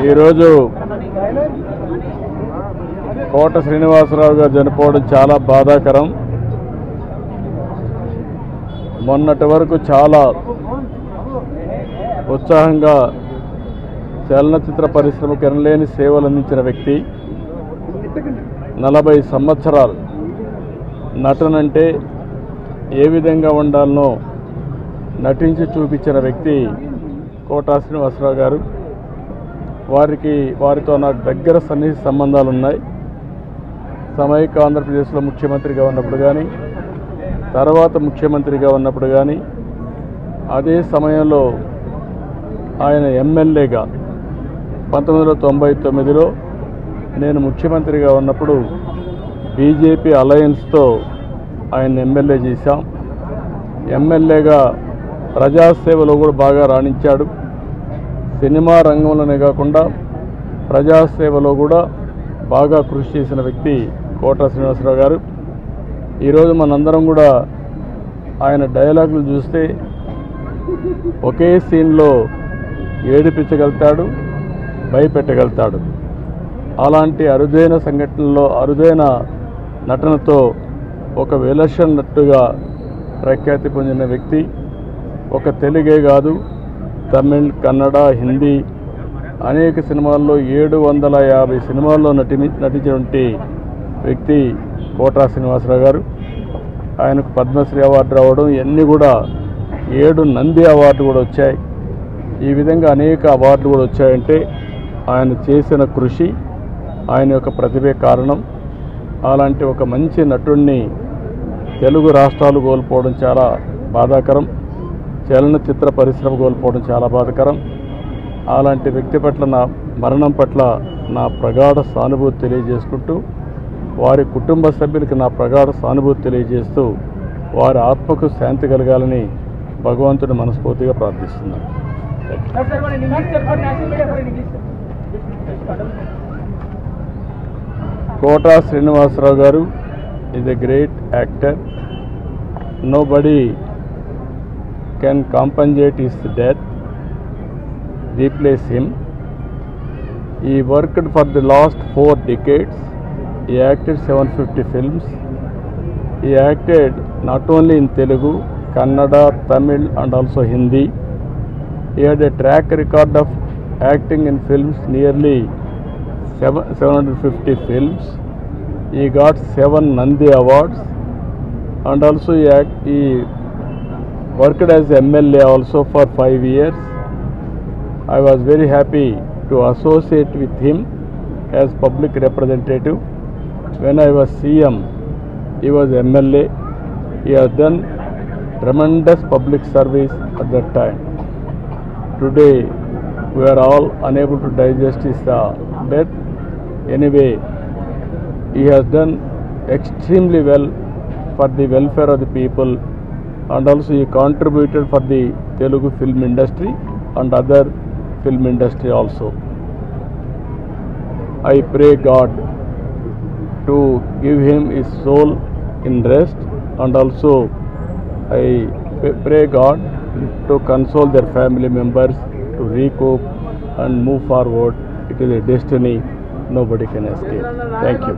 ఈరోజు కోట శ్రీనివాసరావు గారు చనిపోవడం చాలా బాధాకరం. మొన్నటి వరకు చాలా ఉత్సాహంగా చలనచిత్ర పరిశ్రమకు ఎనలేని సేవలు అందించిన వ్యక్తి. 40 సంవత్సరాలు నటనంటే ఏ విధంగా ఉండాలనో నటించి చూపించిన వ్యక్తి కోట శ్రీనివాసరావు గారు. వారితో నాకు దగ్గర సన్నిహిత సంబంధాలు ఉన్నాయి. సమైక్య ఆంధ్రప్రదేశ్లో ముఖ్యమంత్రిగా ఉన్నప్పుడు కానీ, తర్వాత ముఖ్యమంత్రిగా ఉన్నప్పుడు కానీ, అదే సమయంలో ఆయన ఎమ్మెల్యేగా 1999లో నేను ముఖ్యమంత్రిగా ఉన్నప్పుడు బీజేపీ అలయన్స్తో ఆయన ఎమ్మెల్యే చేశాం. ఎమ్మెల్యేగా ప్రజాసేవలో కూడా బాగా రాణించాడు. సినిమా రంగంలోనే కాకుండా ప్రజాసేవలో కూడా బాగా కృషి చేసిన వ్యక్తి కోట శ్రీనివాసరావు గారు. ఈరోజు మనందరం కూడా ఆయన డైలాగులు చూస్తే ఒకే సీన్లో ఏడిపించగలుగుతాడు, భయపెట్టగలుగుతాడు. అలాంటి అరుదైన సంఘటనలో అరుదైన నటనతో ఒక విలక్షణ నటుగా ప్రఖ్యాతి పొందిన వ్యక్తి. ఒక తెలుగే కాదు, తమిళ్, కన్నడ, హిందీ అనేక సినిమాల్లో 750 సినిమాల్లో నటించినటువంటి వ్యక్తి కోట శ్రీనివాసరావు గారు. ఆయనకు పద్మశ్రీ అవార్డు రావడం, ఇవన్నీ కూడా 7 నంది అవార్డు కూడా వచ్చాయి. ఈ విధంగా అనేక అవార్డులు కూడా వచ్చాయంటే ఆయన చేసిన కృషి, ఆయన యొక్క ప్రతిభే కారణం. అలాంటి ఒక మంచి నటుడిని తెలుగు రాష్ట్రాలు కోల్పోవడం చాలా బాధాకరం. చలనచిత్ర పరిశ్రమ కోల్పోవడం చాలా బాధాకరం. అలాంటి వ్యక్తి పట్ల నా మరణం పట్ల నా ప్రగాఢ సానుభూతి తెలియజేసుకుంటూ, వారి కుటుంబ సభ్యులకి నా ప్రగాఢ సానుభూతి తెలియజేస్తూ, వారి ఆత్మకు శాంతి కలగాలని భగవంతుని మనస్ఫూర్తిగా ప్రార్థిస్తున్నాను. కోట శ్రీనివాసరావు గారు is a great actor. Nobody can compensate his death, replace him. He worked for the last 4 decades. He acted 750 films. He acted not only in Telugu, Kannada, Tamil and also Hindi. He had a track record of acting in films nearly 750 films. He got 7 Nandi Awards, and also he worked as MLA also for 5 years. I was very happy to associate with him as public representative. When I was CM, he was MLA. He has done tremendous public service at that time. Today, we are all unable to digest his death. Anyway, he has done extremely well for the welfare of the people, and also he contributed for the Telugu film industry and other film industry also. I pray God to give him his soul in rest, and also I pray God to console their family members, to recoup and move forward. It is a destiny nobody can escape. Thank you.